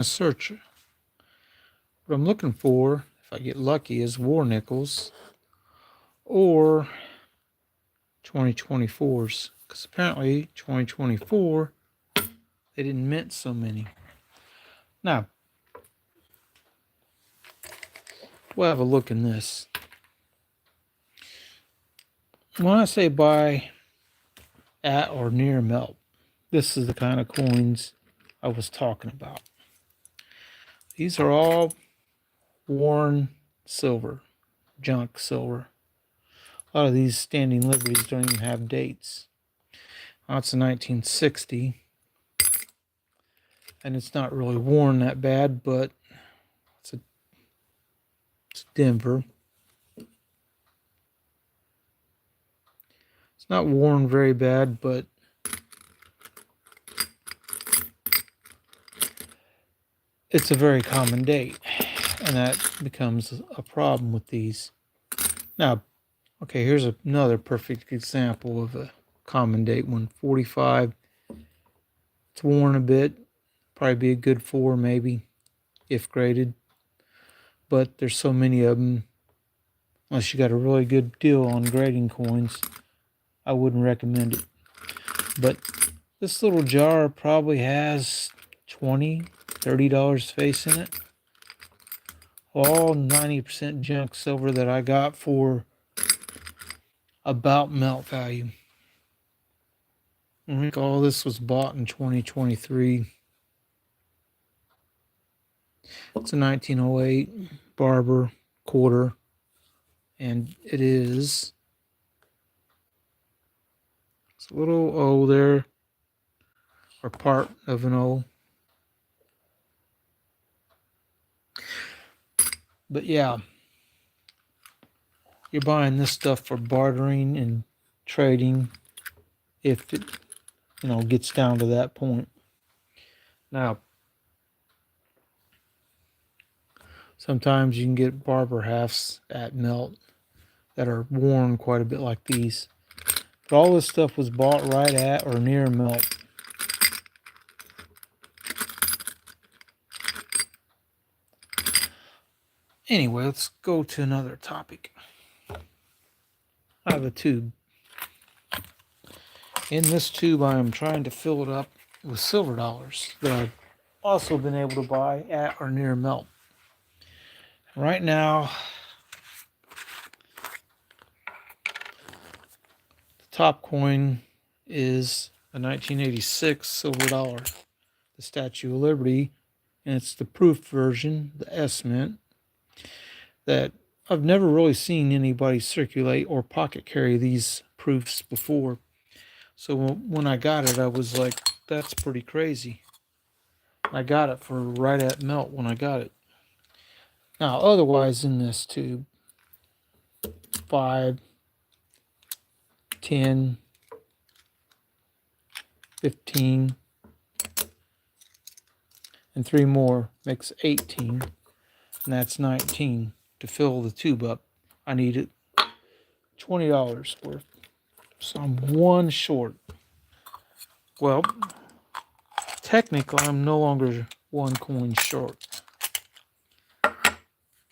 search. What I'm looking for, if I get lucky, is war nickels or 2024s. Because apparently 2024, they didn't mint so many. Now, we'll have a look in this. When I say buy at or near melt, this is the kind of coins I was talking about. These are all worn silver, junk silver. A lot of these standing liberties don't even have dates. That's a 1960, and it's not really worn that bad, but it's Denver. It's not worn very bad, but it's a very common date, and that becomes a problem with these. Now, okay, here's another perfect example of a common date one. 45. It's worn a bit. Probably be a good 4 maybe, if graded. But there's so many of them. Unless you got a really good deal on grading coins, I wouldn't recommend it. But this little jar probably has $20, $30 face in it. All 90% junk silver that I got for about melt value. I think all this was bought in 2023. It's a 1908 Barber quarter, and it's a little O there, or part of an O. But yeah, you're buying this stuff for bartering and trading if it, gets down to that point. Now, sometimes you can get barber halves at melt that are worn quite a bit like these. But all this stuff was bought right at or near melt. Anyway, let's go to another topic. I have a tube. In this tube, I am trying to fill it up with silver dollars that I've also been able to buy at or near melt. Right now, the top coin is a 1986 silver dollar, the Statue of Liberty, and it's the proof version, the S Mint, that I've never really seen anybody circulate or pocket carry these proofs before. So when I got it, I was like, that's pretty crazy. I got it for right at melt when I got it. Now, otherwise in this tube, 5, 10, 15, and 3 more makes 18, and that's 19 to fill the tube up. I needed $20 worth. So I'm one short. Well, technically, I'm no longer one coin short.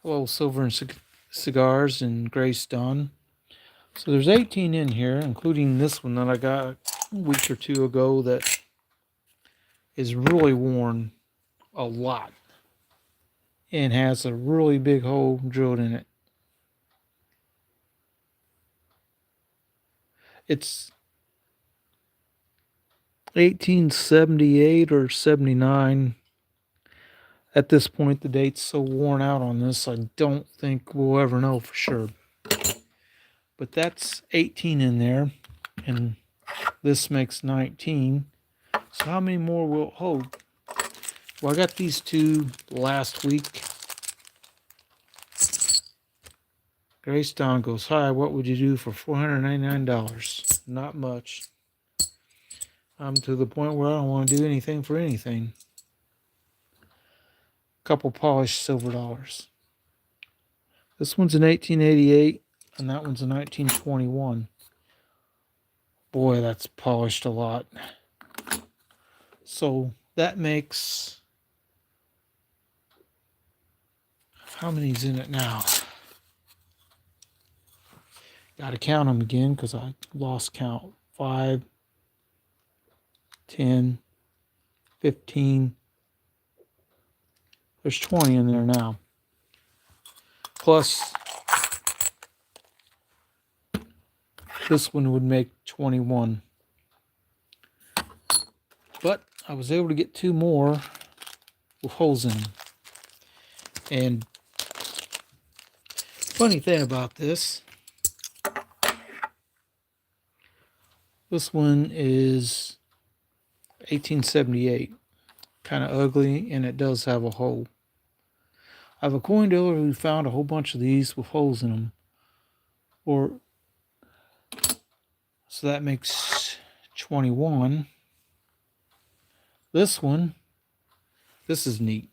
Hello, Silver and Cigars and Grace Dawn. So there's 18 in here, including this one that I got a week or two ago that is really worn a lot and has a really big hole drilled in it. It's 1878 or 79. At this point, the date's so worn out on this, I don't think we'll ever know for sure. But that's 18 in there, and this makes 19. So how many more will it hold? Well, I got these two last week. Grace Dawn goes, hi, what would you do for $499? Not much. I'm to the point where I don't want to do anything for anything. Couple polished silver dollars. This one's in 1888, and that one's in 1921. Boy, that's polished a lot. So that makes how many's in it now? Got to count them again because I lost count. 5, 10, 15. There's 20 in there now. Plus, this one would make 21. But I was able to get 2 more with holes in them. And funny thing about this one is 1878. Kind of ugly, and it does have a hole. I have a coin dealer who found a whole bunch of these with holes in them. So that makes 21. This one, this is neat.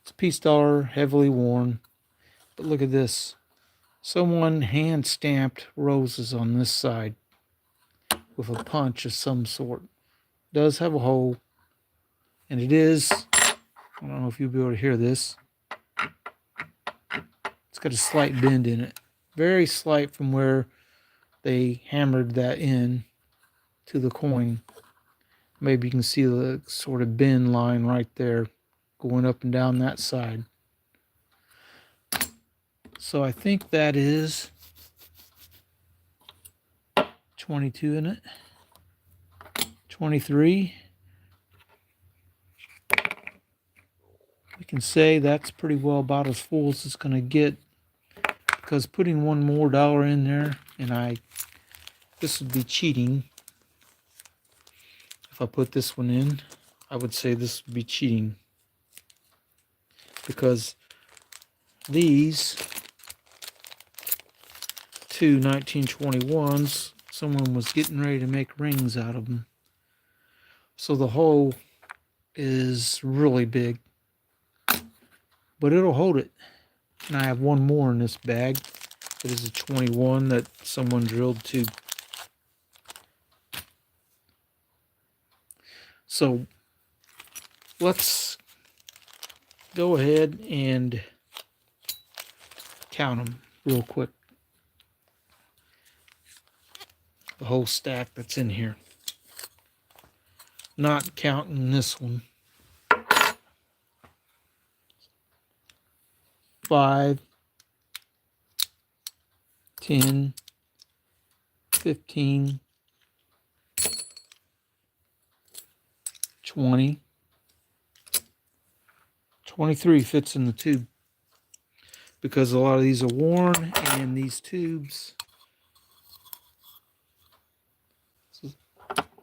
It's a piece dollar, heavily worn. But look at this. Someone hand stamped roses on this side with a punch of some sort. It does have a hole. And it is, I don't know if you'll be able to hear this. It's got a slight bend in it. Very slight from where they hammered that in to the coin. Maybe you can see the sort of bend line right there going up and down that side. So I think that is 22 in it. 23. We can say that's pretty well about as full as it's going to get, because putting one more dollar in there, and this would be cheating. If I put this one in, I would say this would be cheating, because these two 1921s, someone was getting ready to make rings out of them. So the hole is really big, but it'll hold it. And I have one more in this bag. It is a 21 that someone drilled too. So let's go ahead and count them real quick. The whole stack that's in here. Not counting this one. 5, 10, 15, 20, 23 fits in the tube, because a lot of these are worn, and these tubes,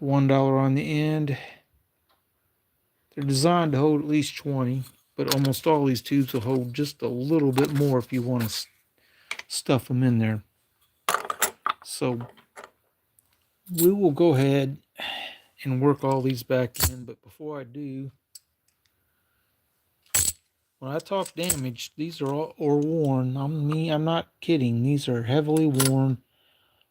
$1 on the end. They're designed to hold at least 20, but almost all these tubes will hold just a little bit more if you want to stuff them in there. So we will go ahead and work all these back in, but before I do, when I talk damaged, these are all or worn. I'm not kidding. These are heavily worn.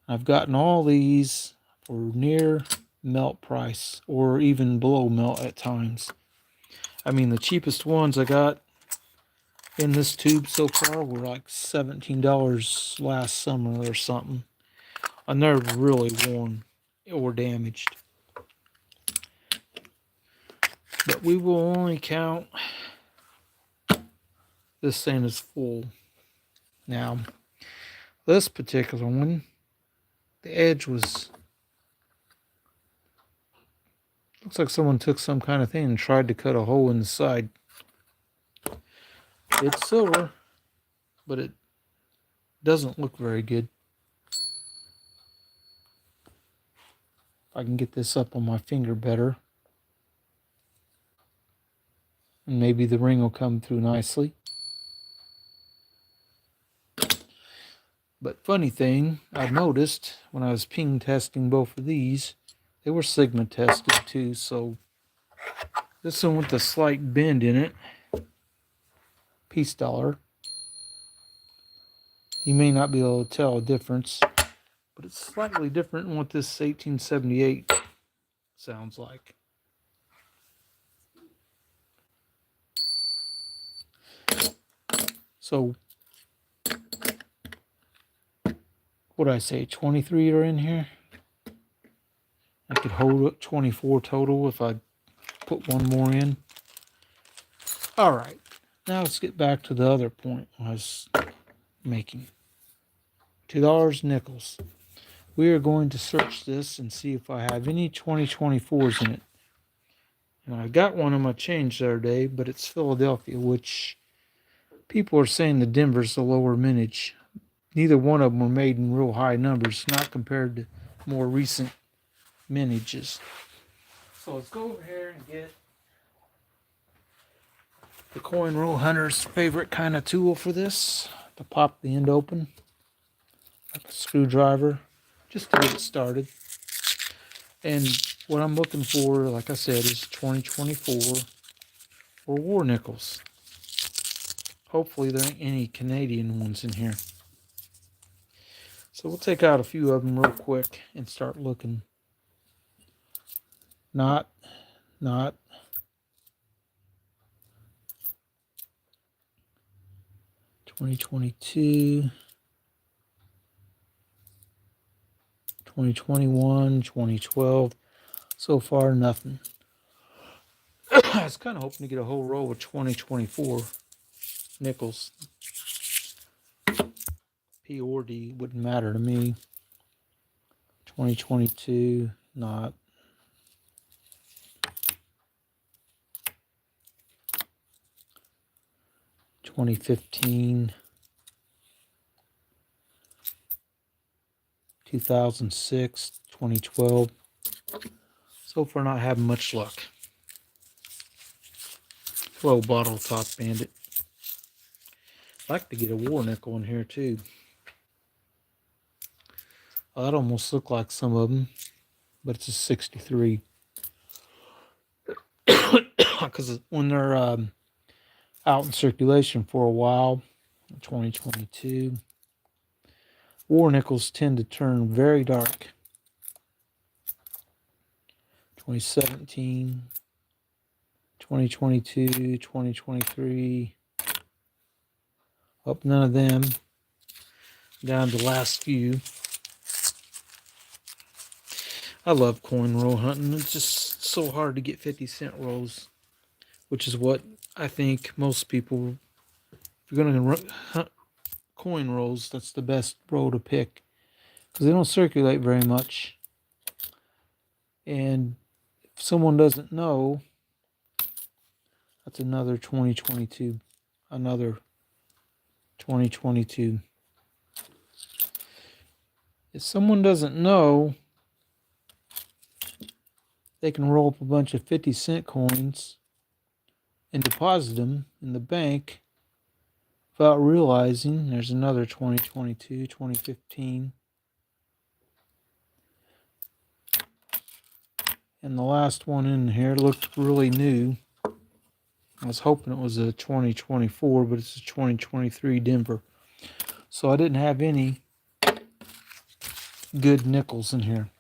I've gotten all these for near melt price, or even below melt at times. I mean, the cheapest ones I got in this tube so far were like $17 last summer or something. And they're really worn or damaged. But we will only count this thing as full. Now, this particular one, the edge was, looks like someone took some kind of thing and tried to cut a hole in the side. It's silver, but it doesn't look very good. If I can get this up on my finger better, and maybe the ring will come through nicely. But funny thing, I noticed when I was ping testing both of these, they were sigma tested too. So this one with a slight bend in it, piece dollar. You may not be able to tell a difference, but it's slightly different than what this 1878 sounds like. So what did I say? 23 are in here. I could hold 24 total if I put one more in. All right. Now let's get back to the other point I was making. $2 nickels. We are going to search this and see if I have any 2024s in it. And I got one on my change the other day, but it's Philadelphia, which people are saying the Denver's the lower mintage. Neither one of them were made in real high numbers, not compared to more recent minages. So let's go over here and get the coin roll hunter's favorite kind of tool for this, to pop the end open, like a screwdriver, just to get it started. And what I'm looking for, like I said, is 2024 or war nickels. Hopefully there ain't any Canadian ones in here. So we'll take out a few of them real quick and start looking. Not 2022, 2021, 2012. So far, nothing. I was kind of hoping to get a whole row of 2024 nickels. P or D wouldn't matter to me. 2022, not. 2015, 2006, 2012. So far, not having much luck. Low bottle top bandit. I'd like to get a war nickel in here too. Well, that almost looked like some of them, but it's a 63. Because when they're out in circulation for a while, 2022, war nickels tend to turn very dark. 2017, 2022, 2023. Up, none of them. Down to the last few. I love coin roll hunting. It's just so hard to get 50-cent rolls, which is what I think most people, if you're going to hunt coin rolls, that's the best roll to pick because they don't circulate very much. And if someone doesn't know, that's another 2022. Another 2022. If someone doesn't know, they can roll up a bunch of 50-cent coins and deposit them in the bank without realizing there's another 2022, 2015. And the last one in here looked really new. I was hoping it was a 2024, but it's a 2023 Denver. So I didn't have any good nickels in here.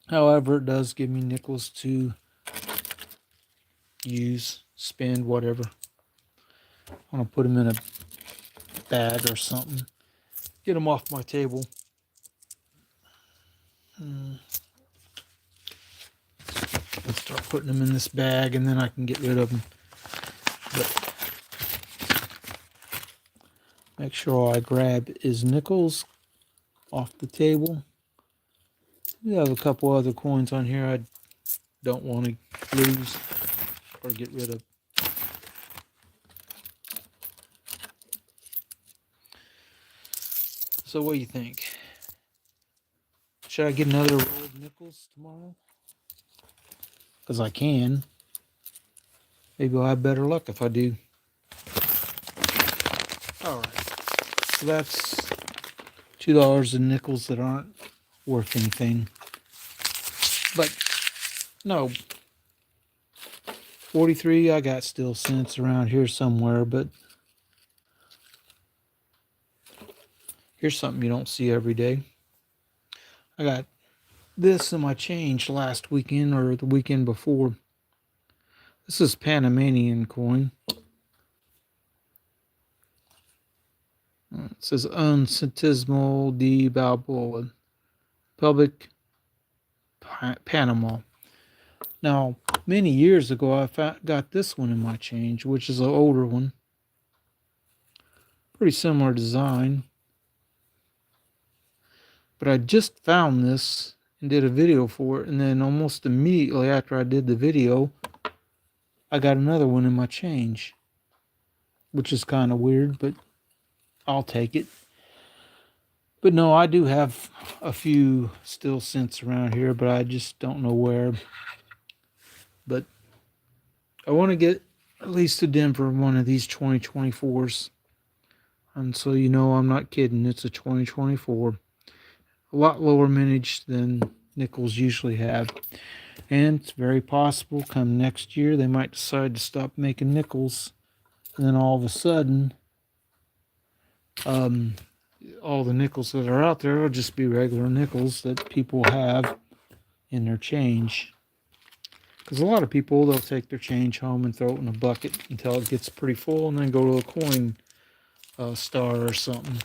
However, it does give me nickels to use, spend, whatever. I'm going to put them in a bag or something. Get them off my table. Let's start putting them in this bag and then I can get rid of them. But make sure I grab his nickels off the table. We have a couple other coins on here I don't want to lose or get rid of. So what do you think? Should I get another roll of nickels tomorrow? Because I can. Maybe I'll have better luck if I do. Alright. So that's $2 in nickels that aren't worth anything. But no. 43, I got still cents around here somewhere, but here's something you don't see every day. I got this in my change last weekend or the weekend before. This is Panamanian coin. It says Uncentesimal de Balboa, Public, Panama. Now, many years ago, I got this one in my change, which is an older one. Pretty similar design. But I just found this and did a video for it, and then almost immediately after I did the video, I got another one in my change, which is kind of weird, but I'll take it. But no, I do have a few still cents around here, but I just don't know where. But I want to get at least to Denver one of these 2024s. And so you know I'm not kidding, it's a 2024. A lot lower mintage than nickels usually have. And it's very possible come next year they might decide to stop making nickels. And then all of a sudden, all the nickels that are out there will just be regular nickels that people have in their change. Because a lot of people, they'll take their change home and throw it in a bucket until it gets pretty full and then go to a coin star or something.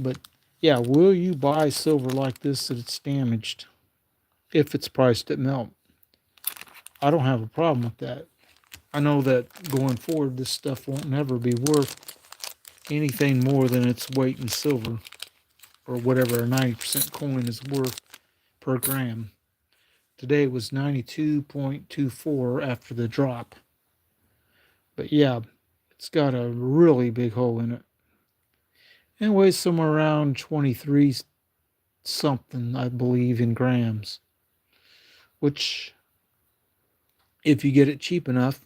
But yeah, will you buy silver like this that it's damaged if it's priced at melt? I don't have a problem with that. I know that going forward, this stuff won't never be worth anything more than its weight in silver, or whatever a 90% coin is worth per gram. Today was 92.24 after the drop. But yeah, it's got a really big hole in it. It weighs somewhere around 23 something, I believe, in grams. Which, if you get it cheap enough,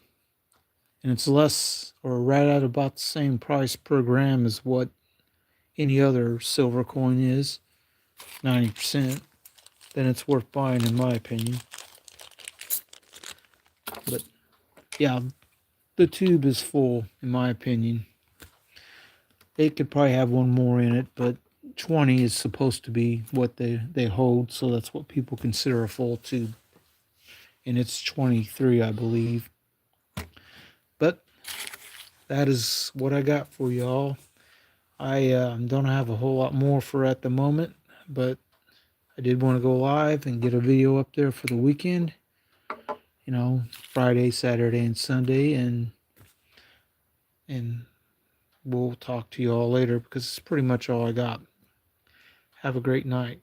and it's less or right at about the same price per gram as what any other silver coin is, 90%, then it's worth buying in my opinion. But yeah, the tube is full in my opinion. They could probably have one more in it, but 20 is supposed to be what they hold, so that's what people consider a full tube. And it's 23, I believe. But that is what I got for y'all. I don't have a whole lot more for at the moment, but I did want to go live and get a video up there for the weekend. You know, Friday, Saturday, and Sunday, and we'll talk to you all later because it's pretty much all I got. Have a great night.